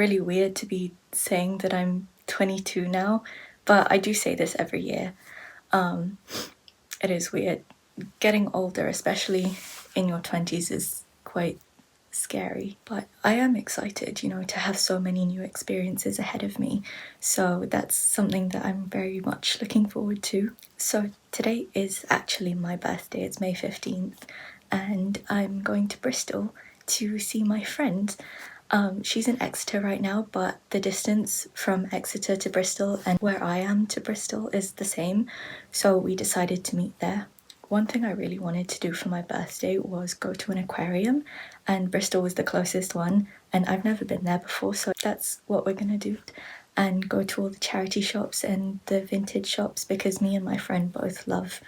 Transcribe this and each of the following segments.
really weird to be saying that I'm 22 now, but I do say this every year. It is weird. Getting older, especially in your 20s, is quite scary, but I am excited, you know, to have so many new experiences ahead of me. So that's something that I'm very much looking forward to. So today is actually my birthday, it's May 15th, and I'm going to Bristol to see my friend. She's in Exeter right now, but the distance from Exeter to Bristol and where I am to Bristol is the same, so we decided to meet there. One thing I really wanted to do for my birthday was go to an aquarium, and Bristol was the closest one, and I've never been there before, so that's what we're gonna do. And go to all the charity shops and the vintage shops, because me and my friend both love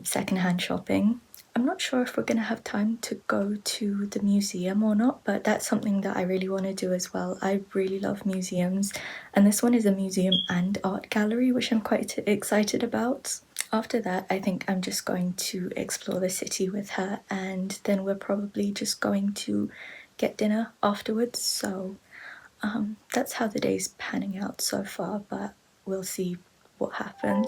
secondhand shopping. I'm not sure if we're gonna have time to go to the museum or not, but that's something that I really want to do as well. I really love museums, and this one is a museum and art gallery, which I'm quite excited about. After that, I think I'm just going to explore the city with her, and then we're probably just going to get dinner afterwards. So that's how the day's panning out so far, but we'll see what happens.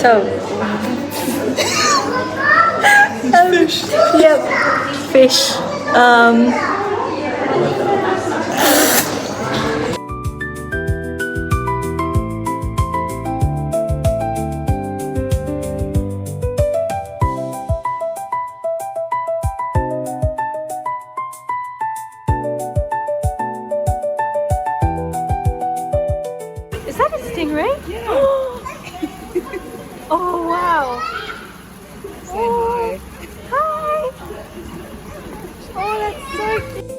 So, fish. Yep, fish. Is that a stingray? Yeah. Oh wow! Say hi. Hi! Oh, that's so cute.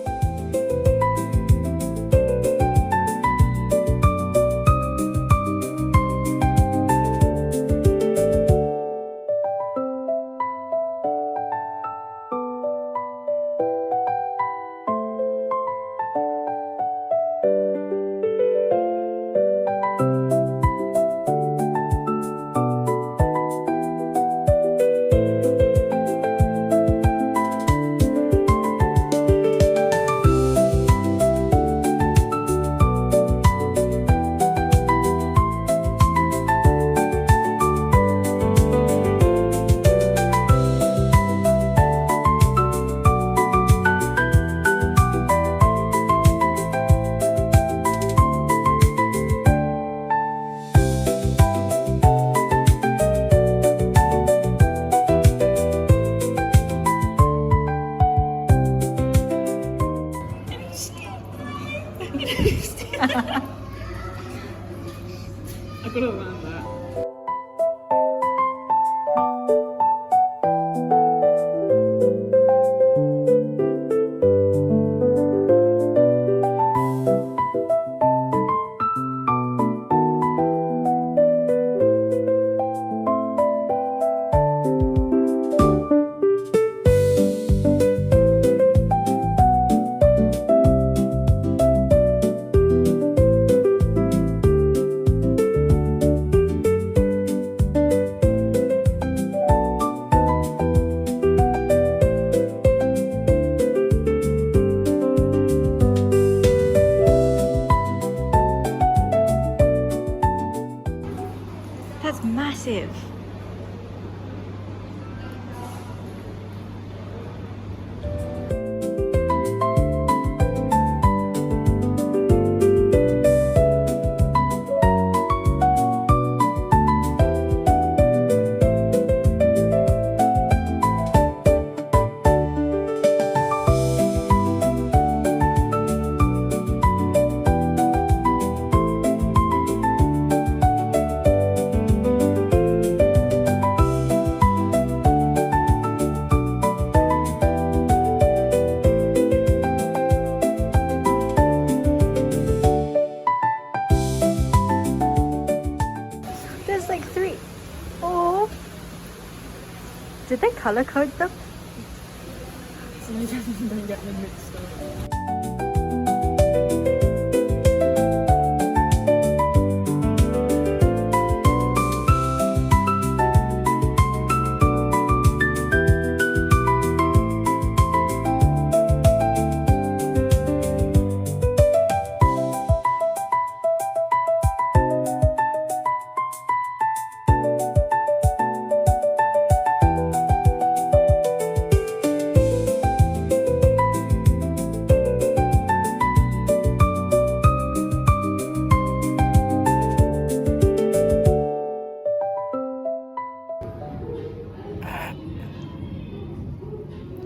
I've got to learn that. color code them? So you don't get them mixed up.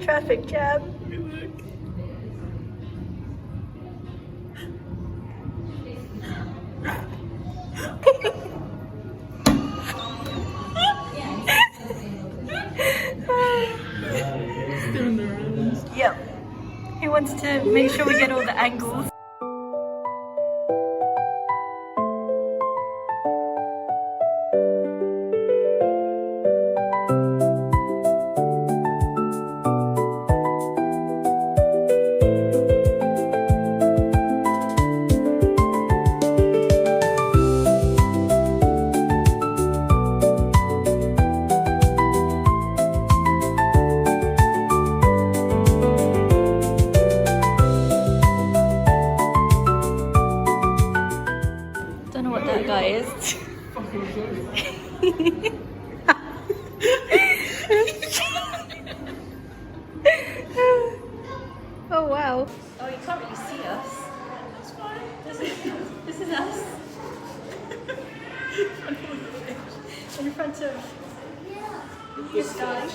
Traffic jam. Doing the rounds. Yep. He wants to make sure we get all the angles. Don't know what that guy is. Oh wow. Oh, you can't really see us. That's fine. This is us. In front of the sky.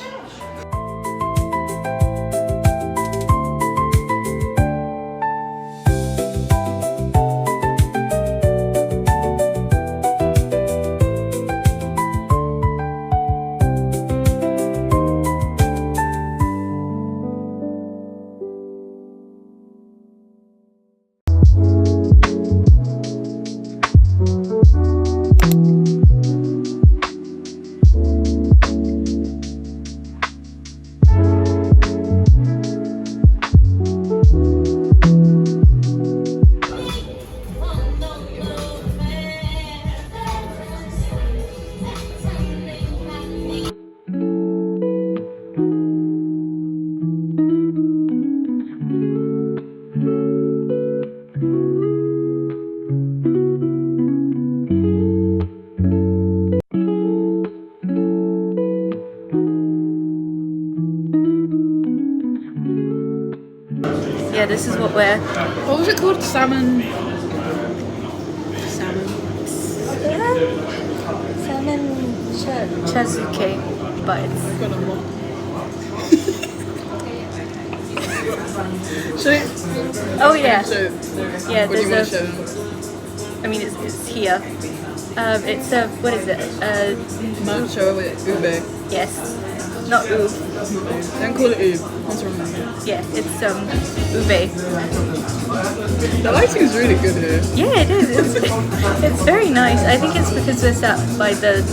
Yeah, this is what we're... What was it called? Salmon. Salmon chazuke, but it's... Got a lot. Show it. Oh yeah, Show it. yeah. What do you want to There's show a. them? I mean, it's here. It's a, what is it? Matcha with ube. Yes, not ube. Don't call it ube. What's wrong with it? Yeah, it's ube. The lighting is really good here. Yeah, it is. It's very nice. I think it's because we're sat by the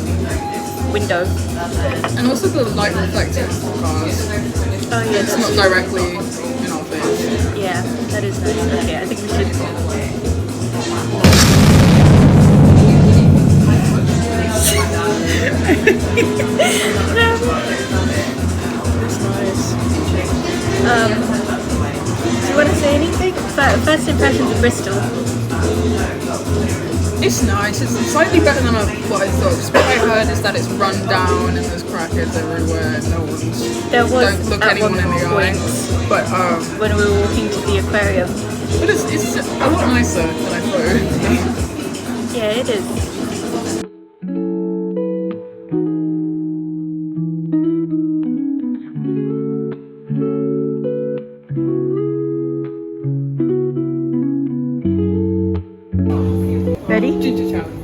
window. And also the light reflecting off the cars. Oh yeah, It's not directly in our face. yeah, that is nice. Okay, I think we should. It's nice. Do you want to say anything? First impressions of Bristol. It's nice. It's slightly better than what I thought. Just what I heard is that it's run down and there's crackers everywhere. No one's. There was Don't look at anyone one in the point eye. But when we were walking to the aquarium. it's a lot nicer than I thought. Yeah, it is. Ready? Ginger challenge.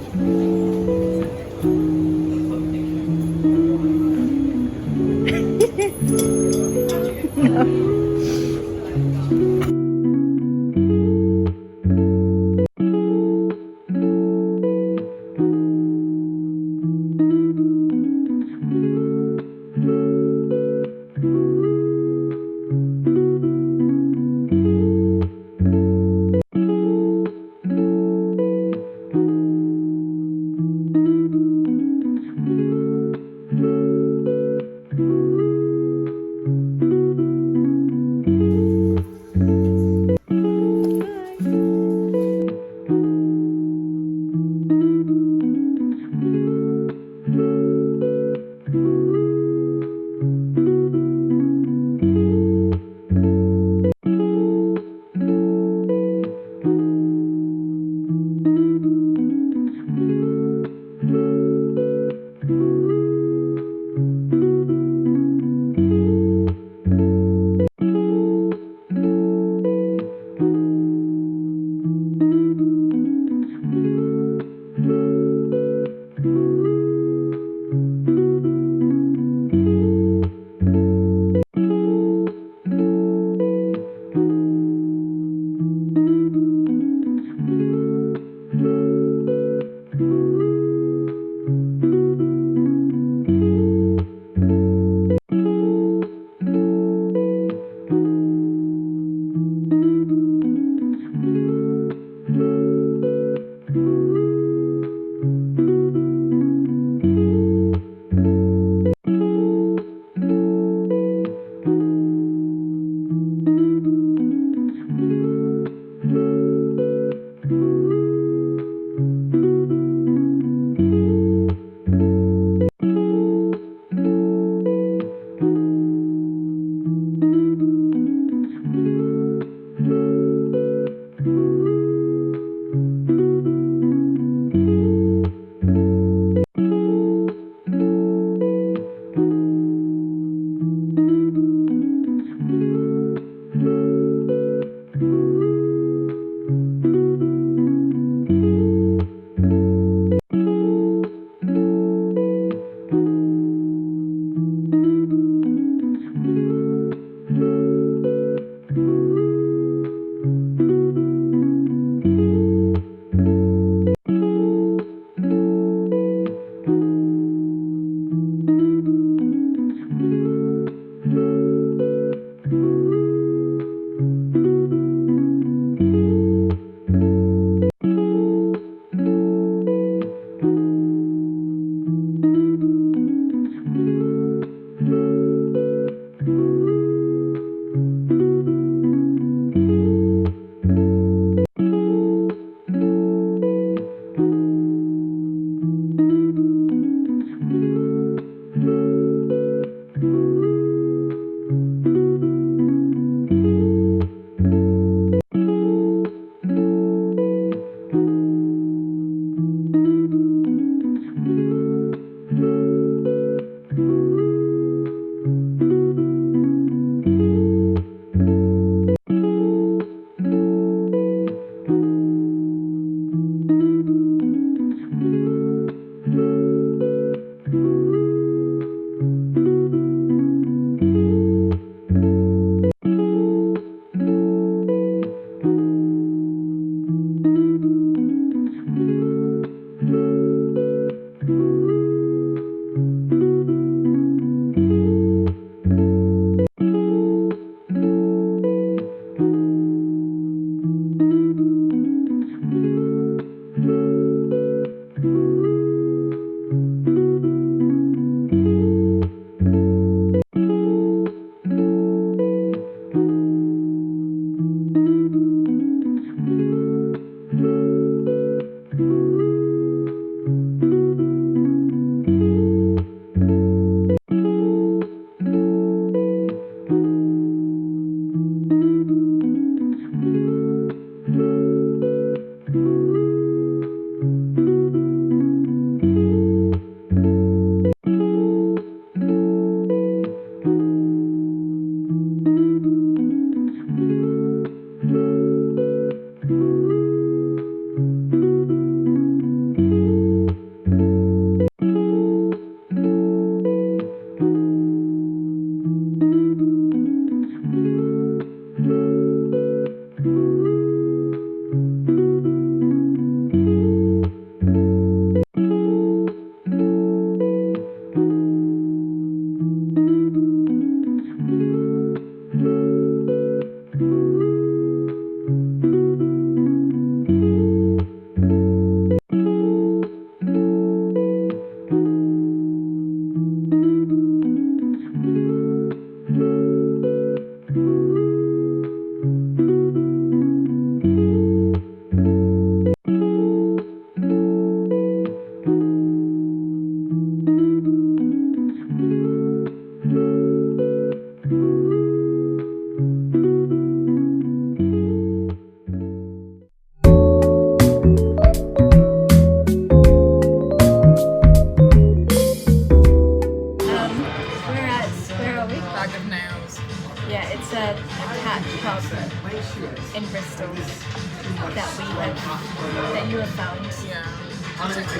that you have found. Yeah.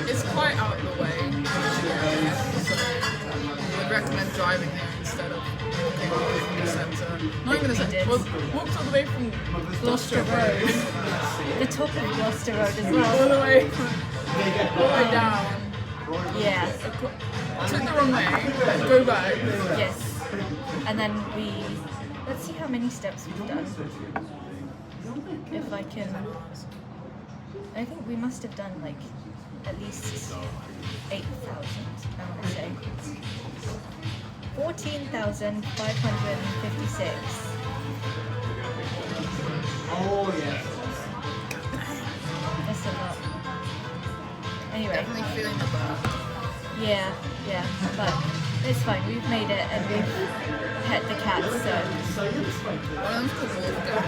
It's quite out of the way. So I would recommend driving there instead of walking all the way from the centre. Not even the centre. Well, walked all the way from Gloucester Road. The top of Gloucester Road as well. All the way down. Yeah. Took the wrong way. Go back. Yes. And then let's see how many steps we've done. If I can, I think we must have done like at least 8,000, I want to say. 14,556. Oh yeah. That's a lot. Anyway. Definitely feeling the burn. Yeah, but it's fine. We've made it and we've pet the cats, so. One of them's called Wolfgang.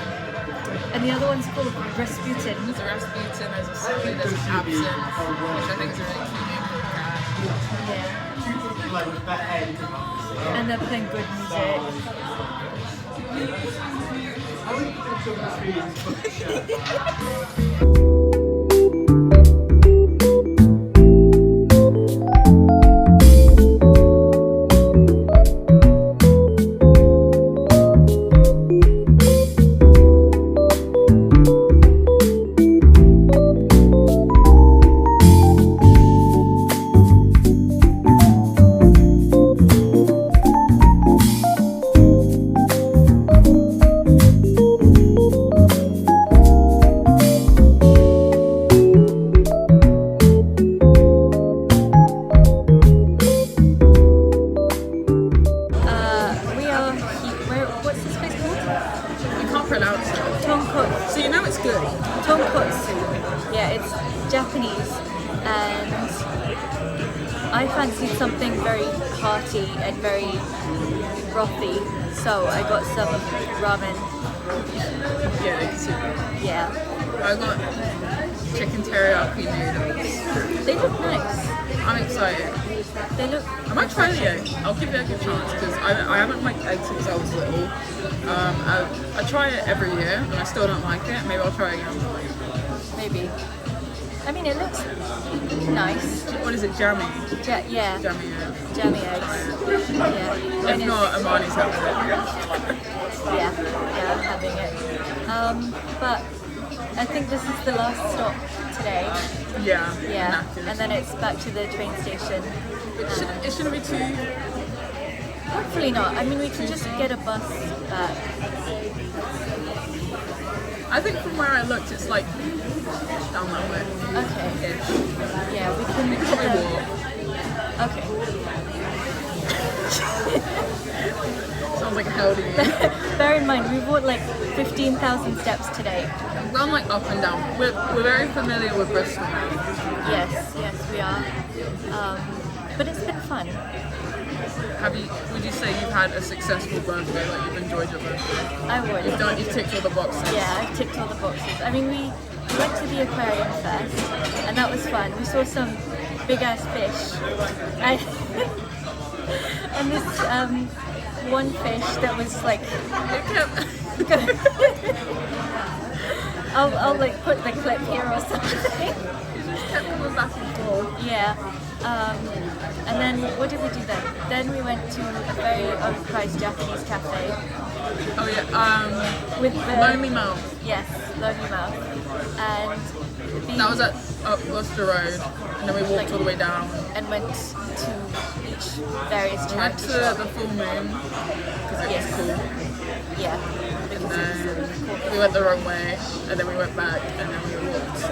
And the other one's called Rasputin. There's a Rasputin, there's a Silly, there's an Absinthe, which I think is a really cute name for a cat. Yeah. And they're playing good music. Tonkotsu. So you know it's good. Tonkotsu. Yeah, it's Japanese, and I fancied something very hearty and very frothy, so I got some ramen. Yeah, it's super. Yeah. I got chicken teriyaki noodles. They look nice. I'm excited. They look. I might try the egg. I'll give the egg a chance because I haven't liked eggs since I was little. I try it every year and I still don't like it. Maybe I'll try it again. Maybe. I mean, it looks nice. What is it, jammy? Yeah. Jammy, yeah. Jammy eggs. Yeah. If not, Amani's having it. Yeah, I'm having it. But I think this is the last stop today. Yeah. Yeah. And then it's back to the train station. It shouldn't be too... Hopefully not. I mean, we can just get a bus back. I think from where I looked, it's like down that way. Okay. Ish. Yeah, we can Probably walk. Okay. Sounds like a hell to me. Bear in mind, we've walked like 15,000 steps today. We've gone like up and down. We're very familiar with Bristol. Yes, we are. But it's been fun. Would you say you've had a successful birthday? Like you've enjoyed your birthday? I would. You've ticked all the boxes. Yeah, I've ticked all the boxes. I mean, we went to the aquarium first, and that was fun. We saw some big ass fish, and this one fish that was like. I'll like put the clip here or something. You just kept coming back and forth. Yeah. And then what did we do then? Then we went to a very overpriced Japanese cafe. Oh yeah. With the Lonely Mouth. Yes, Lonely Mouth. And that was at Gloucester Road, and then we walked all the way down. And went to each various We went charity to shop. the full moon because it was cool. Yeah. And then we went the wrong way, and then we went back, and then we walked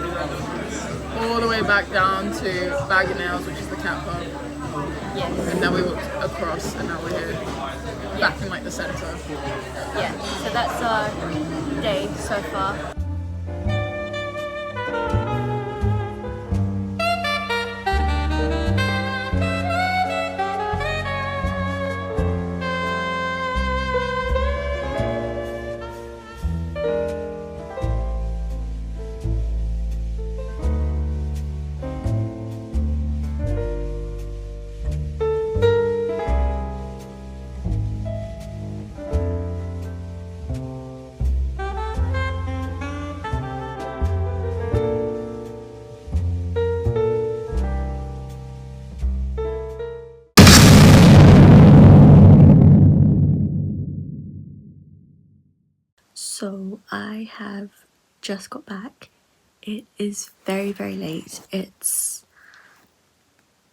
all the way back down to Bag of Nails, which is the cat pub. Yes. And then we walked across, and now we're here, back in like the centre. Yeah. So that's our day so far. have just got back. It is very, very late. It's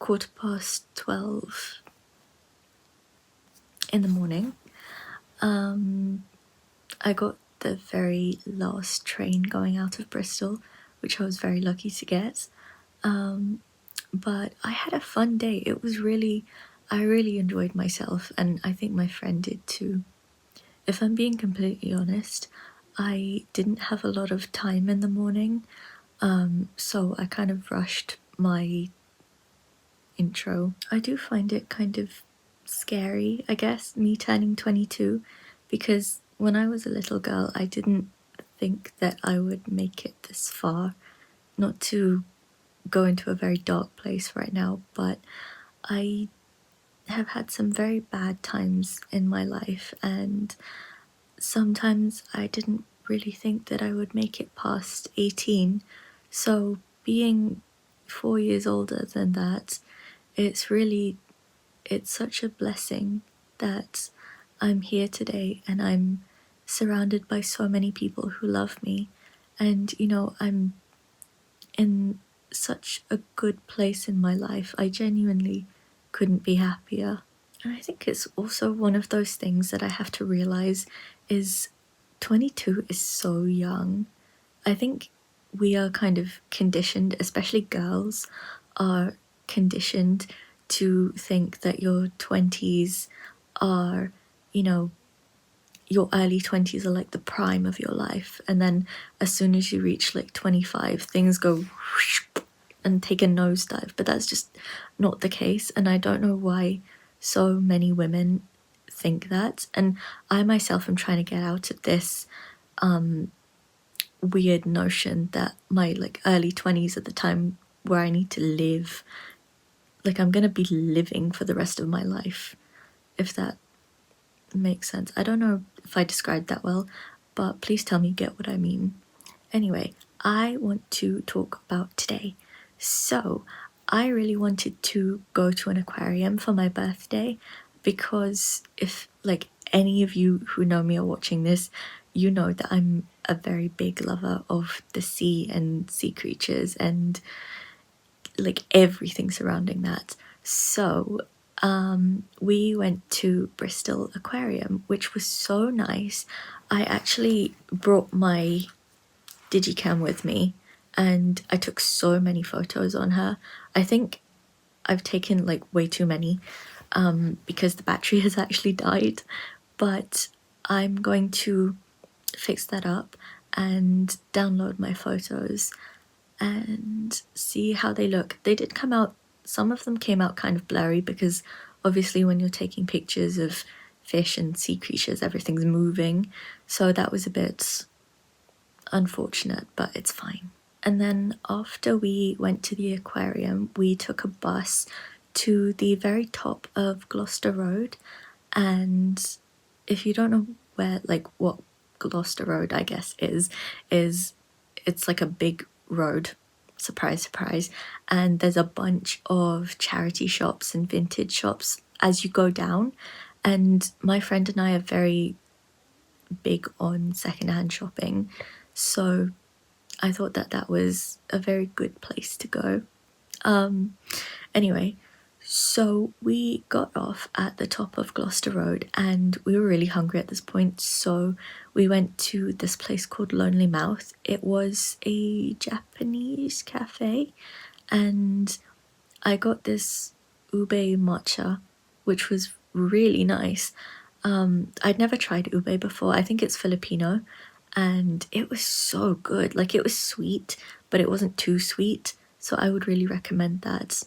12:15 in the morning. I got the very last train going out of Bristol, which I was very lucky to get. But I had a fun day. I really enjoyed myself, and I think my friend did too. If I'm being completely honest, I didn't have a lot of time in the morning, so I kind of rushed my intro. I do find it kind of scary, I guess, me turning 22, because when I was a little girl, I didn't think that I would make it this far. Not to go into a very dark place right now, but I have had some very bad times in my life, and sometimes I didn't really think that I would make it past 18. So being 4 years older than that, it's such a blessing that I'm here today and I'm surrounded by so many people who love me. And, you know, I'm in such a good place in my life. I genuinely couldn't be happier. And I think it's also one of those things that I have to realize is 22 is so young. I think we are kind of conditioned, especially girls are conditioned to think that your 20s are, you know, your early 20s are like the prime of your life, and then as soon as you reach like 25, things go whoosh and take a nosedive. But that's just not the case, and I don't know why so many women think that. And I myself am trying to get out of this weird notion that my like early 20s are the time where I need to live. Like, I'm gonna be living for the rest of my life, if that makes sense. I don't know if I described that well, but please tell me you get what I mean. Anyway, I want to talk about today. So, I really wanted to go to an aquarium for my birthday, because if like any of you who know me or watching this, you know that I'm a very big lover of the sea and sea creatures and like everything surrounding that. So we went to Bristol Aquarium, which was so nice. I actually brought my digicam with me and I took so many photos on her. I think I've taken like way too many because the battery has actually died, but I'm going to fix that up and download my photos and see how they look. They did come out, some of them came out kind of blurry because obviously when you're taking pictures of fish and sea creatures, everything's moving, so that was a bit unfortunate, but it's fine. And then after we went to the aquarium, we took a bus to the very top of Gloucester Road. And if you don't know where, like, what Gloucester Road, I guess, is it's like a big road, surprise, surprise, and there's a bunch of charity shops and vintage shops as you go down. And my friend and I are very big on secondhand shopping, so I thought that that was a very good place to go. Anyway, so we got off at the top of Gloucester Road and we were really hungry at this point, so we went to this place called Lonely Mouth. It was a Japanese cafe and I got this ube matcha, which was really nice. I'd never tried ube before. I think it's Filipino, and it was so good. Like, it was sweet, but it wasn't too sweet, so I would really recommend that.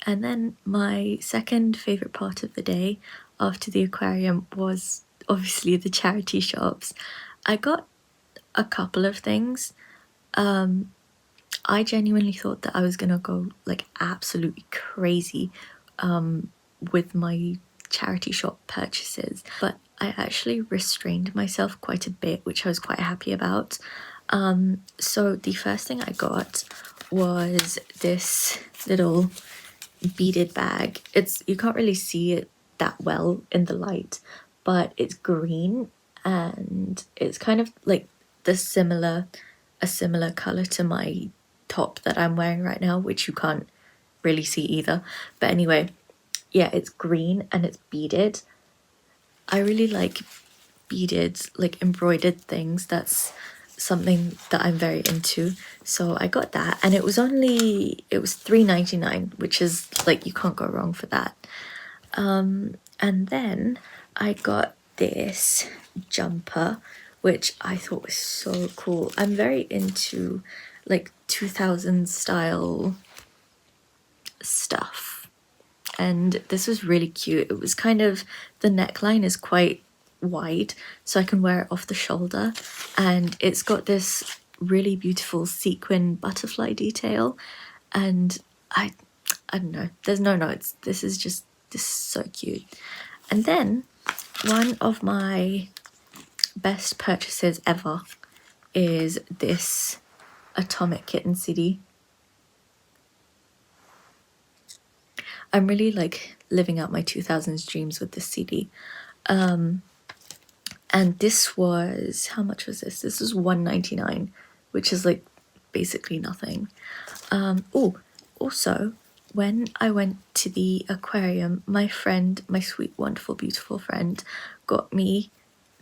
And then my second favourite part of the day after the aquarium was obviously the charity shops. I got a couple of things. I genuinely thought that I was gonna go like absolutely crazy with my charity shop purchases, but I actually restrained myself quite a bit, which I was quite happy about. So the first thing I got was this little beaded bag. You can't really see it that well in the light, but it's green and it's kind of like a similar color to my top that I'm wearing right now, which you can't really see either. But anyway, yeah, it's green and it's beaded. I really like beaded, like embroidered things. That's something that I'm very into. So I got that, and it was $3.99, which is like, you can't go wrong for that. And then I got this jumper, which I thought was so cool. I'm very into like 2000s style stuff, and this was really cute. It was kind of, the neckline is quite wide, so I can wear it off the shoulder, and it's got this really beautiful sequin butterfly detail, and I don't know, there's no notes. This is so cute. And then one of my best purchases ever is this Atomic Kitten CD. I'm really like living out my 2000s dreams with this CD. And this was, how much was this? This was $1.99, which is like basically nothing. Oh, also, when I went to the aquarium, my friend, my sweet, wonderful, beautiful friend, got me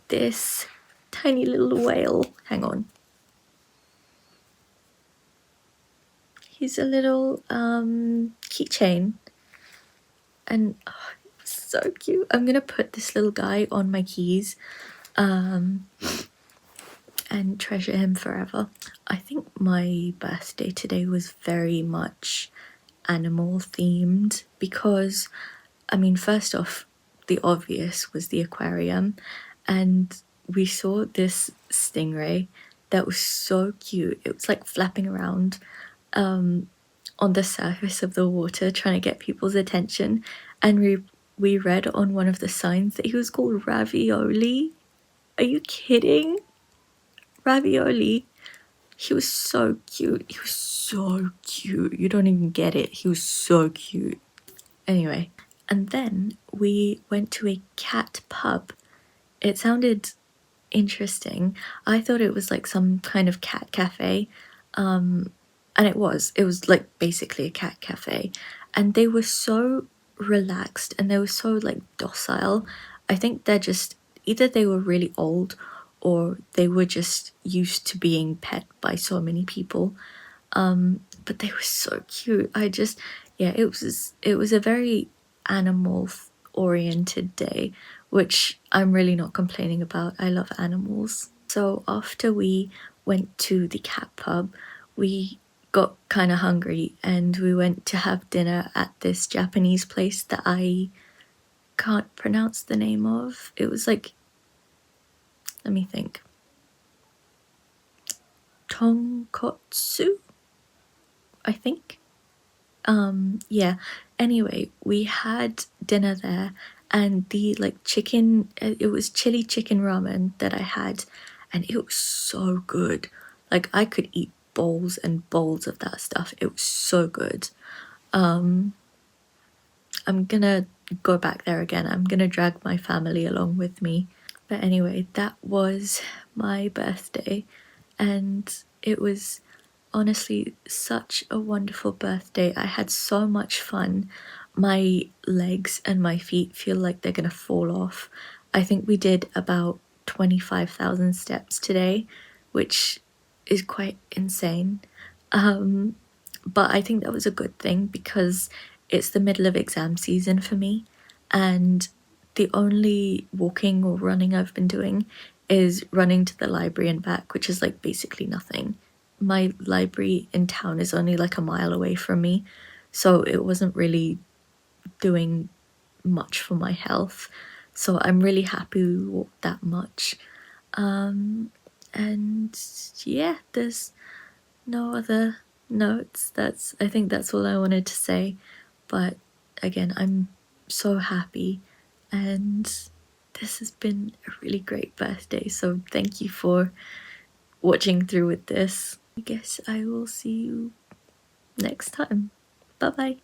this tiny little whale. Hang on. He's a little keychain, and oh, so cute. I'm gonna put this little guy on my keys and treasure him forever. I think my birthday today was very much animal themed because, I mean, first off, the obvious was the aquarium, and we saw this stingray that was so cute. It was like flapping around on the surface of the water trying to get people's attention, and we read on one of the signs that he was called Ravioli. Are you kidding? Ravioli. He was so cute. He was so cute. You don't even get it. He was so cute. Anyway, and then we went to a cat pub. It sounded interesting. I thought it was like some kind of cat cafe. And it was like basically a cat cafe. And they were so relaxed and they were so like docile. I think they're just, either they were really old or they were just used to being pet by so many people. But they were so cute. It was a very animal oriented day, which I'm really not complaining about. I love animals. So after we went to the cat pub, we got kind of hungry and we went to have dinner at this Japanese place that I can't pronounce the name of. It was like, let me think, tonkotsu, I think. Yeah, anyway, we had dinner there, and the like chicken, it was chili chicken ramen that I had, and it was so good. Like, I could eat bowls and bowls of that stuff. It was so good. I'm gonna go back there again. I'm gonna drag my family along with me. But anyway, that was my birthday, and it was honestly such a wonderful birthday. I had so much fun. My legs and my feet feel like they're gonna fall off. I think we did about 25,000 steps today, which is quite insane. But I think that was a good thing because it's the middle of exam season for me, and the only walking or running I've been doing is running to the library and back, which is like basically nothing. My library in town is only like a mile away from me, so it wasn't really doing much for my health. So I'm really happy we walked that much. And yeah, there's no other notes. I think that's all I wanted to say. But again, I'm so happy, and this has been a really great birthday, so thank you for watching through with this. I guess I will see you next time. Bye bye.